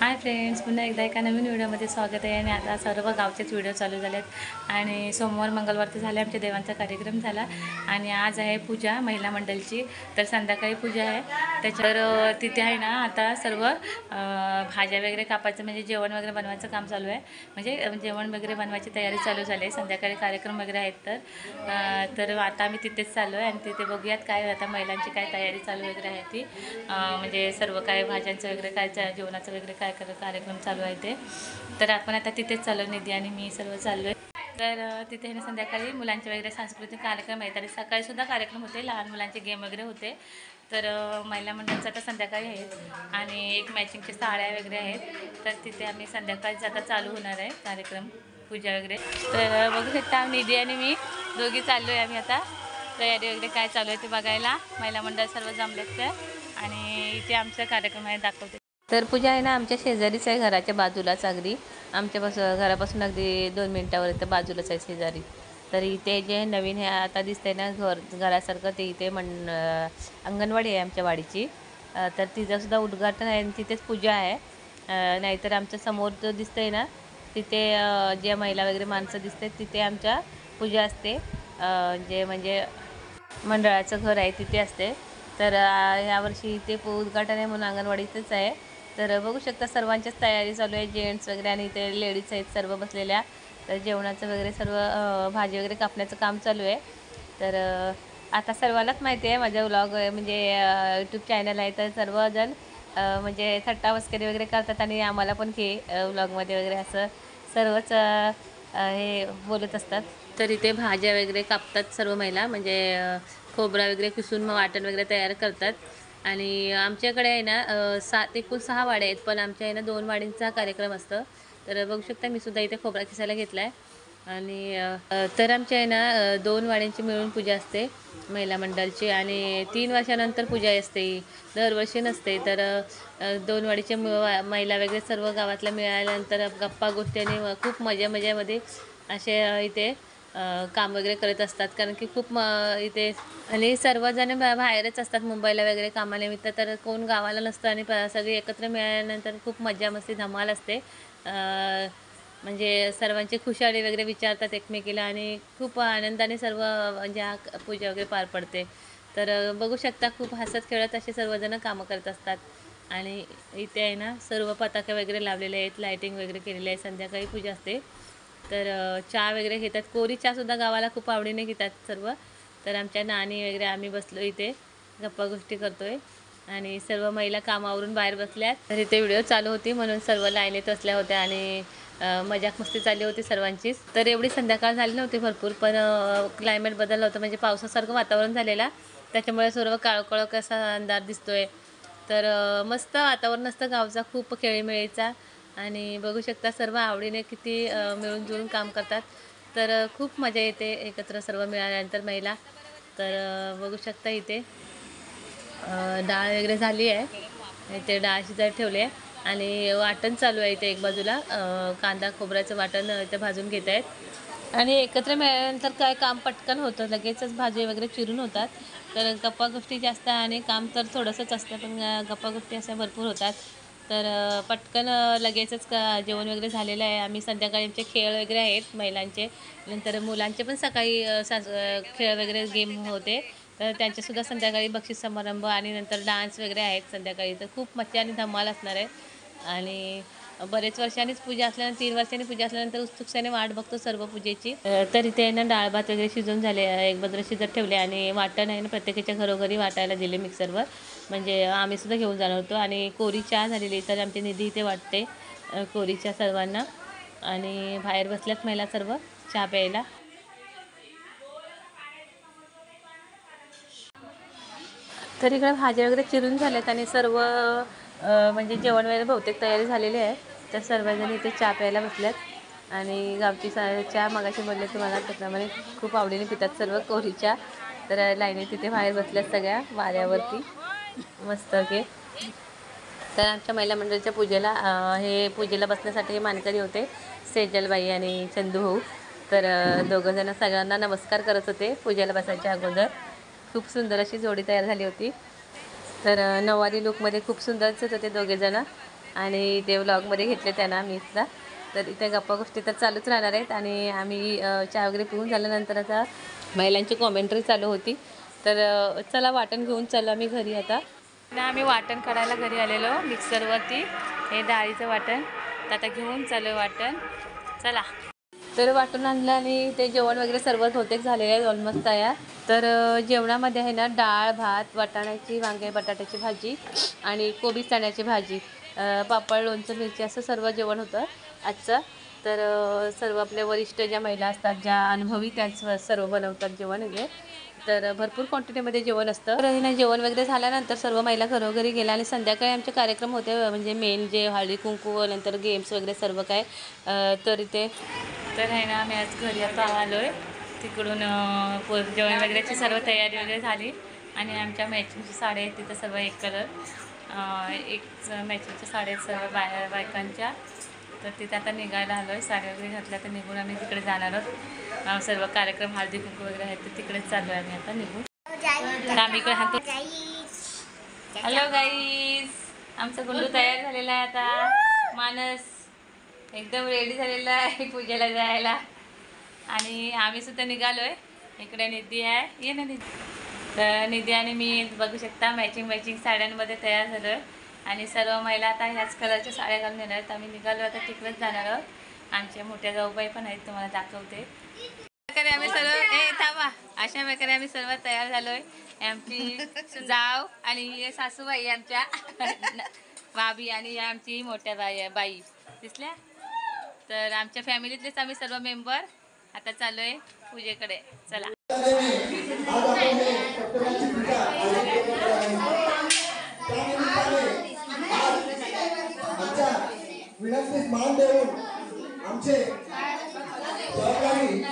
Hi friends, पुन्हा एकदा एका नवीन व्हिडिओमध्ये स्वागत आहे. आणि आता सर्व गावचेच व्हिडिओ चालू झालेत. आणि सोमवार मंगळवार तर झाले, आमच्या देवांचा कार्यक्रम झाला. आणि आज आहे पूजा महिला मंडळची. तर संध्याकाळी पूजा आहे. त्याच्यावर तिथे आहे ना आता सर्व भाज्या वगैरे कापायचं, म्हणजे जेवण वगैरे बनवायचं काम चालू आहे. म्हणजे जेवण वगैरे बनवायची तयारी चालू झाली आहे. संध्याकाळी कार्यक्रम वगैरे आहेत. तर आता आम्ही तिथेच चाललो आहे. आणि तिथे बघूयात काय आता महिलांची काय तयारी चालू वगैरे आहे ती. म्हणजे सर्व काय भाज्यांचं वगैरे काय जेवणाचं वगैरे काय कार्यक्रम चालू आहे ते. तर आपण आता तिथेच चालू, निधी आणि मी सर्व चाललो आहे. तर तिथे ना संध्याकाळी मुलांचे वगैरे सांस्कृतिक कार्यक्रम आहेत. आणि सकाळीसुद्धा कार्यक्रम होते, लहान मुलांचे गेम वगैरे होते. तर महिला मंडळाचं आता संध्याकाळी आहेत. आणि एक मॅचिंगच्या साड्या वगैरे आहेत. तर तिथे आम्ही संध्याकाळीच आता चालू होणार आहे कार्यक्रम, पूजा वगैरे. तर बघू शकता निधी आणि मी दोघी चाललो आहे. आम्ही आता तयारी वगैरे काय चालू आहे ते बघायला. महिला मंडळ सर्व जमलेत तर. आणि इथे आमचा कार्यक्रम आहे, दाखवते. तर पूजा आहे ना आमच्या शेजारीच आहे, घराच्या बाजूलाच अगदी. घरापासून अगदी 2 मिनिटावर इथं बाजूलाच आहे शेजारी. तर इथे जे नवीन हे आता दिसतंय ना घरासारखं, ते इथे अंगणवाडी आहे आमच्या वाडीची. तर तिचंसुद्धा उद्घाटन आहे आणि तिथेच पूजा आहे. नाहीतर आमच्या समोर जो दिसतंय ना तिथे जे महिला वगैरे माणसं दिसते तिथे आमच्या पूजा असते. जे म्हणजे मंडळाचं घर आहे तिथे असते. तर यावर्षी इथे उद्घाटन आहे म्हणून अंगणवाडीतच आहे. तर बघू शकता सर्वांच्याच तयारी चालू आहे, जेंट्स वगैरे आणि इथे लेडीज आहेत सर्व बसलेल्या. तर जेवणाचं वगैरे सर्व भाजी वगैरे कापण्याचं काम चालू आहे. तर आता सर्वांनाच माहिती आहे माझा व्लॉग म्हणजे यूट्यूब चॅनल आहे. तर सर्वजण म्हणजे थट्टा मस्करी वगैरे करतात आणि आम्हाला पण व्लॉगमध्ये वगैरे असं सर्वच हे बोलत असतात. तर इथे भाज्या वगैरे कापतात सर्व महिला, म्हणजे खोबरा वगैरे किसून मग वाटण वगैरे तयार करतात. आणि आमच्याकडे आहे ना एकूण 6 वाड्या आहेत, पण आमच्या आहे ना 2 वाडींचा कार्यक्रम असतं. तर बघू शकता मी सुद्धा इथे खोबरा किसायला घेतला आहे. आणि तर आमच्या आहे ना 2 वाड्यांची मिळून पूजा असते महिला मंडळाची. आणि 3 वर्षानंतर पूजा असते, दरवर्षी नसते. तर 2 वाडीच्या महिला वगैरे सर्व गावातल्या मिळाल्यानंतर गप्पा गोष्टी आणि खूप मजामध्ये असे इथे काम वगैरे करत असतात. कारण की खूप इथे आणि सर्वजण बाहेरच असतात मुंबईला वगैरे कामानिमित्त. तर कोण गावाला नसतं आणि सगळे एकत्र मिळाल्यानंतर खूप मजा मस्ती धमाल असते. म्हणजे सर्वांची खुशाली वगैरे विचारतात एकमेकीला आणि खूप आनंदाने सर्व म्हणजे पूजा वगैरे पार पडते. तर बघू शकता खूप हसत खेळत असे सर्वजण कामं करत असतात. आणि इथे आहे ना सर्व पताके वगैरे लावलेले आहेत, लायटिंग वगैरे केलेली आहे. संध्याकाळी पूजा असते. तर चहा वगैरे घेतात, कोरी चहासुद्धा गावाला खूप आवडीने घेतात सर्व. तर आमच्या नानी वगैरे आम्ही बसलो इथे गप्पा गोष्टी करतो आहे. आणि सर्व महिला कामावरून बाहेर बसल्यात. तर इथे व्हिडिओ चालू होती म्हणून सर्व लाईनीत बसल्या होत्या आणि मजाक मस्ती चालली होती सर्वांचीच. तर एवढी संध्याकाळ झाली नव्हती भरपूर, पण क्लायमेट बदललं होतं, म्हणजे पावसासारखं वातावरण झालेला. त्याच्यामुळे सर्व काळोकाळ असा अंधार दिसतोय. तर मस्त वातावरण असतं गावचा, खूप खेळीमेळीचा. आणि बघू शकता सर्व आवडीने किती मिळून जुळून काम करतात. तर खूप मजा येते एकत्र सर्व मिळाल्यानंतर महिला. तर बघू शकता इथे डाळ वगैरे झाली आहे, इथे डाळ शिजायला ठेवली आहे. आणि वाटण चालू आहे इथे एक बाजूला, कांदा खोबऱ्याचं वाटण इथे भाजून घेत आहेत. आणि एकत्र मिळाल्यानंतर काय काम पटकन होतं, लगेचच भाजी वगैरे चिरून होतात. तर गप्पा गोष्टी जास्त आणि काम तर थोडंसंच असतं, पण गप्पा गोष्टी अशा भरपूर होतात. तर पटकन लगेचच जेवण वगैरे झालेलं आहे. आम्ही संध्याकाळीचे खेळ वगैरे आहेत महिलांचे, नंतर मुलांचे पण सकाळी खेळ वगैरे गेम होते. तर त्यांच्यासुद्धा संध्याकाळी बक्षीस समारंभ आणि नंतर डान्स वगैरे आहेत संध्याकाळी. तर खूप मजा आणि धमाल असणार आहे. आणि बरेच वर्षांनीच पूजा असल्यानंतर 3 वर्षांनी पूजा असल्यानंतर उत्सुकतेने वाट बघतो सर्व पूजेची. तर इथे ना डाळ भात वगैरे शिजून झाले, एक बाजूला शिजत ठेवले. आणि वाटण आहे ना प्रत्येकाच्या घरोघरी वाटायला दिले मिक्सरवर, म्हणजे आम्ही सुद्धा घेऊन जाणार होतो. आणि कोरी चहा झालेली, तर आमची निधी इथे वाटते कोरी चहा सर्वांना. आणि बाहेर बसल्यात महिला सर्व चहा प्यायला. तर इकडे भाज्या वगैरे चिरून झाल्यात आणि सर्व म्हणजे जेवण वगैरे बहुतेक तयारी झालेली आहे. तर सर्वजण इथे चहा प्यायला बसल्यात. आणि गावची चहा मगाशी बोलले तुम्हाला त्याप्रमाणे खूप आवडीने पितात सर्व कोरी चहा. तर लाईनी तिथे बाहेर बसल्यात सगळ्या वाऱ्यावरती मस्त की. तर आमच्या महिला मंडळाच्या पूजेला पूजेला बसण्यासाठी मानकरी होते, सेजलबाई आणि चंदू भाऊ. तर दोघंजणं सगळ्यांना नमस्कार करत होते पूजेला बसायच्या अगोदर. खूप सुंदर अशी जोडी तयार झाली होती. तर नऊवारी लुकमध्ये खूप सुंदरच होते दोघेजणं. आणि ते व्लॉगमध्ये घेतले त्यांना मीसला. तर इथे गप्पा गोष्टी तर चालूच राहणार आहेत. आणि आम्ही चहा वगैरे पिऊन झाल्यानंतर आता महिलांची कॉमेंट्री चालू होती. तर चला वाटण घेऊन चला आम्ही घरी आता. आम्ही वाटण करायला घरी आलेलो मिक्सरवरती, हे डाळीचं वाटण. तर आता घेऊन चालू वाटण, चला. तर वाटून आणलं आणि ते जेवण वगैरे सर्व बहुतेक झालेले आहे, ऑलमोस्ट तयार. तर जेवणामध्ये आहे ना डाळ, भात, वाटाण्याची, वांगे बटाट्याची भाजी आणि कोबी चण्याची भाजी, पापड, लोणचं, मिरची असं सर्व जेवण होतं आजचं. तर सर्व आपल्या वरिष्ठ ज्या महिला असतात, ज्या अनुभवी, त्याच सर्व बनवतात जेवण वगैरे. तर भरपूर क्वांटिटीमध्ये जेवण असतं. तर ना जेवण वगैरे झाल्यानंतर सर्व महिला घरोघरी गेल्या आणि संध्याकाळी आमचे कार्यक्रम होते, म्हणजे मेन जे हळदी कुंकू, नंतर गेम्स वगैरे सर्व काय. तर इथे तर आहे ना आम्ही आज घरी आता आलो आहे. तिकडून जेवण वगैरेची सर्व तयारी वगैरे झाली आणि आमच्या मॅचिंगची साड्या आहेत तिथं सर्व एक कलर, एक मॅचिंगच्या साड्या आहेत सर्व बायकांच्या. तर तिथे आता निघायला आलो आहे. साड्या वगैरे घातल्या तर निघून आम्ही तिकडे जाणार आहोत. सर्व कार्यक्रम हळदी कुंकू वगैरे आहेत तर तिकडेच चाललो आहे आम्ही आता निघून. तर आम्ही इकडे हातो. हॅलो गाईज, आमचा गुंडू तयार झालेला आहे आता. मानस एकदम रेडी झालेला आहे पूजेला जायला. आणि आम्ही सुद्धा निघालो आहे. इकडे निधी आहे, ये ना निधी. तर निधी आणि मी बघू शकता मॅचिंग साड्यांमध्ये तयार झालो आहे. आणि सर्व महिला आता ह्याच कलरच्या साड्या घालून येणार आहेत. आम्ही निघालो आता तिकडेच जाणार आहोत. आमच्या मोठ्या जाऊबाई पण आहेत, तुम्हाला दाखवते. आम्ही सर्व थांबा, अशा प्रकारे आम्ही सर्व तयार झालो आहे. आमची जाव आणि सासूबाई आमच्या भाभी आणि आमची मोठ्या बाई दिसल्या. तर आमच्या फॅमिलीतलेच आम्ही सर्व मेंबर आता चालू आहे पूजेकडे, चला. विनंतीस मान देऊन आमचे सहकारी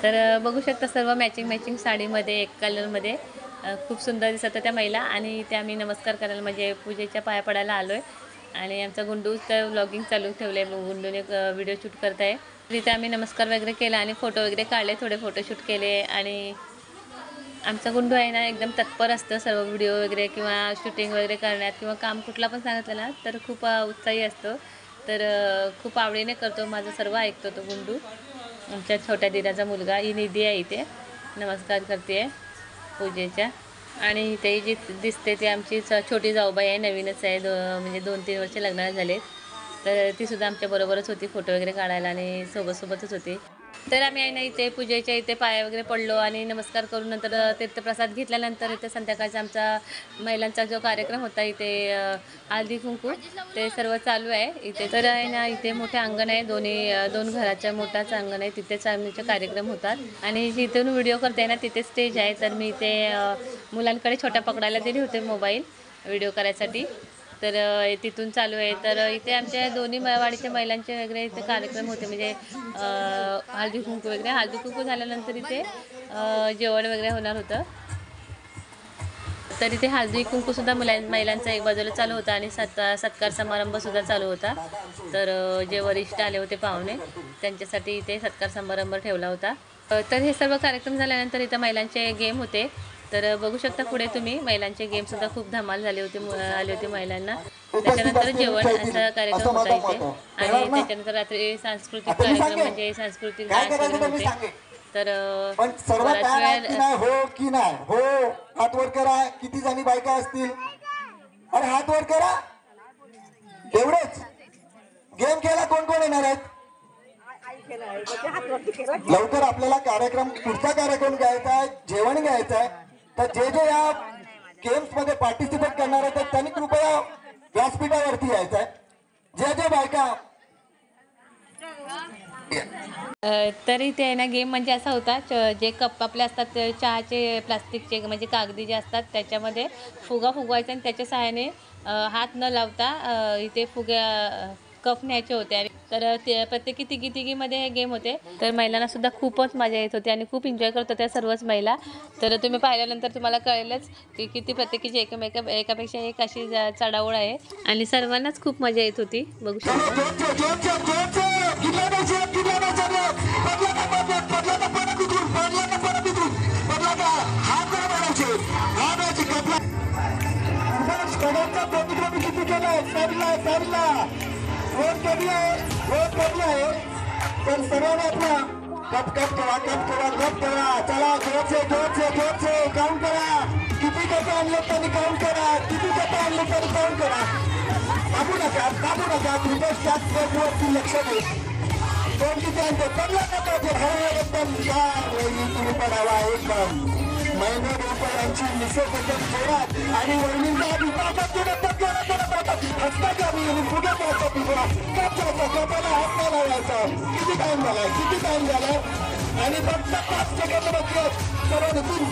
तर बघू शकता सर्व मॅचिंग साडीमध्ये, एक कलरमध्ये खूप सुंदर दिसत होत्या महिला. आणि त्या आम्ही नमस्कार करायला म्हणजे पूजेच्या पाया पडायला आलो आहे. आणि आमचा गुंडू तर व्लॉगिंग चालू ठेवलं आहे, गुंडूने व्हिडिओ शूट करत आहे. तिथे आम्ही नमस्कार वगैरे केला आणि फोटो वगैरे काढले, थोडे फोटोशूट केले. आणि आमचा गुंडू आहे ना एकदम तत्पर असतं सर्व व्हिडिओ वगैरे किंवा शूटिंग वगैरे करण्यात, किंवा काम कुठला पण सांगितलं ना तर खूप उत्साही असतो. तर खूप आवडीने करतो, माझं सर्व ऐकतो तो गुंडू. आमच्या छोट्या दिराचा मुलगा, ही निधी आहे, इथे नमस्कार करते आहे पूजेच्या. आणि इथे जी दिसते ती आमची छोटी जाऊबाई आहे, नवीनच आहे, म्हणजे 2-3 वर्ष लग्नाला झाले. तर तीसुद्धा आमच्याबरोबरच होती फोटो वगैरे काढायला आणि सोबतच होती. तर आम्ही आहे ना इथे पूजेच्या इथे पाया वगैरे पडलो आणि नमस्कार करून नंतर तीर्थप्रसाद घेतल्यानंतर इथे संध्याकाळचा आमचा महिलांचा जो कार्यक्रम होता इथे हळदी कुंकू ते सर्व चालू आहे इथे. तर आहे ना इथे मोठे अंगण आहे, दोन घराच्या मोठाच अंगण आहे, तिथेच आमचे कार्यक्रम होतात. आणि जिथून व्हिडिओ करते ना तिथे स्टेज आहे. तर मी इथे मुलांकडे छोट्या पकडायला दिली होते मोबाईल व्हिडिओ करायसाठी, तर तिथून चालू आहे. तर इथे आमच्या दोन्ही वाडीच्या महिलांचे वगैरे इथे कार्यक्रम होते, म्हणजे हळदी कुंकू झाल्यानंतर इथे जेवण वगैरे होणार होतं. तर इथे हळदी कुंकूसुद्धा महिलांचा एक बाजूला चालू होता आणि सत्कार समारंभसुद्धा चालू होता. तर जे वरिष्ठ आले होते पाहुणे त्यांच्यासाठी इथे सत्कार समारंभ ठेवला होता. तर हे सर्व कार्यक्रम झाल्यानंतर इथं महिलांचे गेम होते. तर बघू शकता पुढे तुम्ही, महिलांचे गेमसुद्धा खूप धमाल आले होते महिलांना. त्याच्यानंतर जेवण असा कार्यक्रम होता इथे. आणि त्याच्यानंतर रात्री सांस्कृतिक कार्यक्रम म्हणजे सांस्कृतिक डान्स वगैरे होते. तर सर्वात हो की नाही हो, हात वर करा. किती जणी बायका असतील, अरे हात वर करा. एवढेच गेम खेळायला कोण येणार आहेत? लवकर आपल्याला पुढचा कार्यक्रम घ्यायचा आहे, जेवण घ्यायचं आहे. तर जे या गेम्स मध्ये पार्टिसिपेट करणार आहेत त्यांनी कृपया व्यासपीठावरती यायचं आहे. जे बायका तरी ते ना गेम म्हणजे असा होता, जे कप आपले असतात चहाचे प्लास्टिकचे म्हणजे कागदी जे असतात त्याच्यामध्ये फुगा फुगवायचा आणि त्याच्या सहाय्याने हात न लावता इथे कप न्यायचे होते. आणि तर ते प्रत्येकी तिघीमध्ये हे गेम होते. तर महिलांना सुद्धा खूपच मजा येत होती आणि खूप एन्जॉय करत होत्या सर्वच महिला. तर तुम्ही पाहिल्यानंतर तुम्हाला कळेलच की किती प्रत्येकीची एकापेक्षा एक अशी चढाओढ आहे आणि सर्वांनाच खूप मजा येत होती. बघू शकता. तर सर्वांना आपला कप ठेवा. चला जोरचे काउंट करा. किती कप आणले त्यांनी काउंट करा. किती कप आणले त्यांनी काउंट करा. कापू नका क्रिकेट वरती लक्ष दे. कोण किती आणतो पडला एकदम तुम्ही पडावा एकदम महिने रुपयांची निसर्ग जोरात आणि वहिनींचा पुढे कपाला हात नाही लावायचा. किती टाइम झालाय आणि फक्त 5 सेकंद बघतो. सर्वांनी 3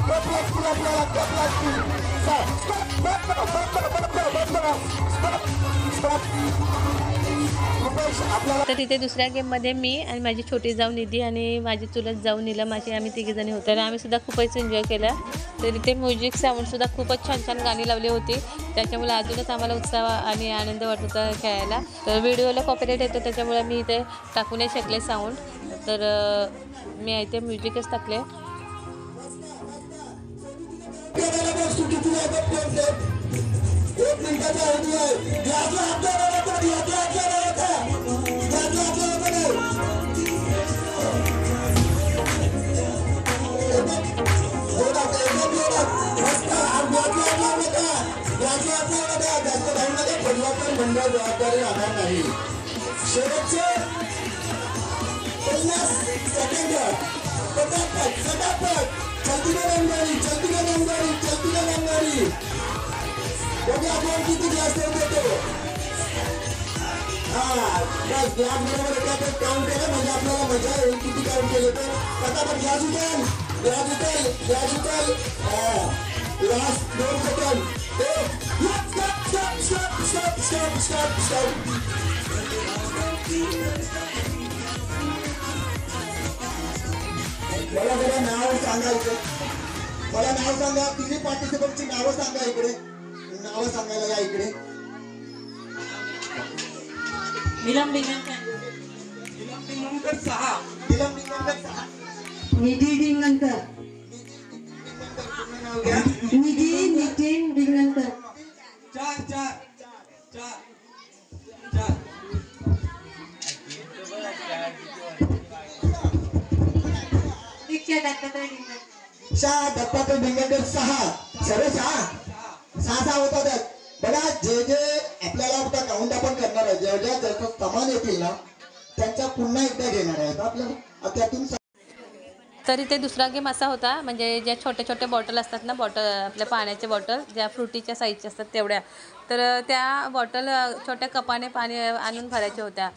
कप लागतील आपल्याला कप लागतील. तर तिथे दुसऱ्या गेममध्ये मी आणि माझी छोटी जाऊ निधी आणि माझी चुलत जाऊ नीलम अशी आम्ही तिघीजणी होतो आणि आम्ही सुद्धा खूपच एन्जॉय केलं. तर तिथे म्युझिक साऊंडसुद्धा खूपच छान गाणी लावली होती. त्याच्यामुळे अजूनच आम्हाला उत्साह आणि आनंद वाटत होता खेळायला. तर व्हिडिओला कॉपीराईट येतो त्याच्यामुळे मी इथे टाकू नाही शकले साऊंड. तर मी इथे म्युझिकच टाकले. जबाबदारी राहणार नाही. शेवटचे 50 सेकंद फटाफट चलती रंगारी बघा आपण किती ग्लास देतो. बस ग्लास बरोबर एकाच काउंट केलं म्हणजे आपल्याला मजा येईल. किती काउंट केले तर फटाफट ग्लास उचल. Last 2 second. Stop. मला जरा नाव सांगायचं. मला नाव सांगा. तिन्ही पार्टिसिपंटची नावं सांगा. इकडे नावं सांगायला या इकडे. नीलम डिंगणकर 6. निधी डिंगणकर. निधी नितीन डिंगणकर. 4 दत्तात्रय डिंगणकर 6. सर्व 6 होतात. बघा जे आपल्याला आता काउंट आपण करणार आहे ज्या समान येतील ना त्यांच्या पुन्हा एकदा घेणार आहेत आपल्याला त्यातून. तर इथे दुसरा गेम असा होता म्हणजे ज्या छोट्या बॉटल असतात ना आपल्या पाण्याच्या बॉटल ज्या फ्रुटीच्या साईजच्या असतात तेवढ्या. तर त्या बॉटल छोट्या कपाने पाणी आणून भरायच्या होत्या.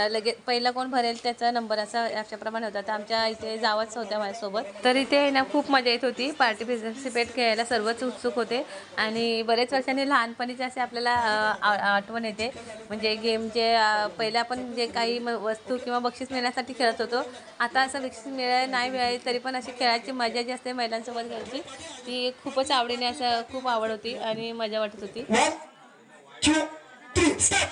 लगेच पहिला कोण भरेल त्याचा नंबर अशाप्रमाणे होता. तर आमच्या इथे जावंच होत्या माझ्यासोबत. तर इथे ना खूप मजा येत होती. पार्टिसिपेट खेळायला सर्वच उत्सुक होते आणि बरेच वर्षांनी लहानपणीचे असे आपल्याला आठवण येते. म्हणजे गेम जे पहिल्या आपण जे काही वस्तू किंवा बक्षीस मिळण्यासाठी खेळत होतो आता असं बक्षीस नाही मिळाली तरी पण अशी खेळायची मजा जी असते महिलांसोबत घ्यायची ती खूपच आवडीने असं खूप आवड होती आणि मजा वाटत होती. 1 2 3 स्टार्ट.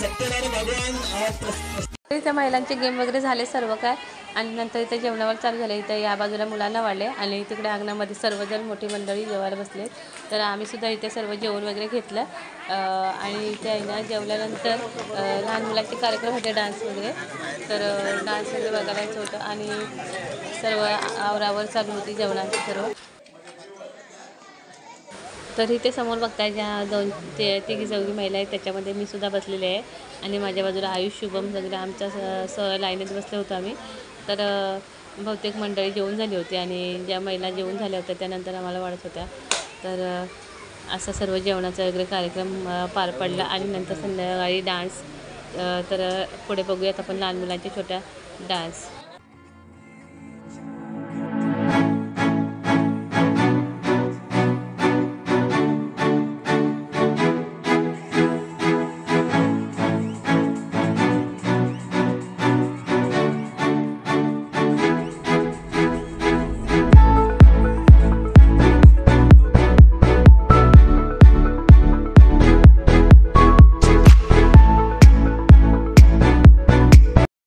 सत्यनारायण भगवान इथे महिलांचे गेम वगैरे झाले सर्व काय, आणि नंतर इथे जेवणावर चालू झाले. इथे या बाजूला मुलांना वाढले आणि तिकडे अंगणामध्ये सर्वजण मोठी मंडळी जेवायला बसले. तर आम्हीसुद्धा इथे सर्व जेवण वगैरे घेतलं. आणि इथे आहे ना जेवल्यानंतर लहान मुलांचे कार्यक्रम होते, डान्स वगैरे. तर डान्स वगैरे बघायचं होतं आणि सर्व आवरावर चालू होती जेवणाची सर्व. तर इथे समोर बघताय ज्या तिघी चौघी महिला आहेत त्याच्यामध्ये मी सुद्धा बसलेले आहे आणि माझ्या बाजूला आयुष शुभम वगैरे आमच्या लाईनीत बसले होतो आम्ही. तर बहुतेक मंडळी जेवून झाली होती आणि ज्या महिला जेवून झाल्या होत्या त्यानंतर आम्हाला वाढत होत्या. तर असा सर्व जेवणाचा वगैरे कार्यक्रम पार पडला आणि नंतर संध्याकाळी डान्स. तर पुढे बघूयात आपण लहान मुलांच्या छोट्या डान्स.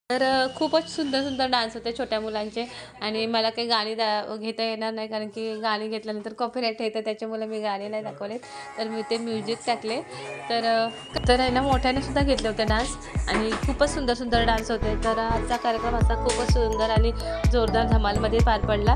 तर खूपच सुंदर सुंदर डान्स होते छोट्या मुलांचे आणि मला काही गाणी घेता येणार नाही कारण की गाणी घेतल्यानंतर कॉपीराईट येतं, त्याच्यामुळे मी गाणी नाही दाखवले. तर मी ते म्युझिक टाकले. तर आहे ना मोठ्याने सुद्धा घेतले होते डान्स आणि खूपच सुंदर सुंदर डान्स होते. तर आजचा कार्यक्रम असा खूपच सुंदर आणि जोरदार धमालमध्ये पार पडला.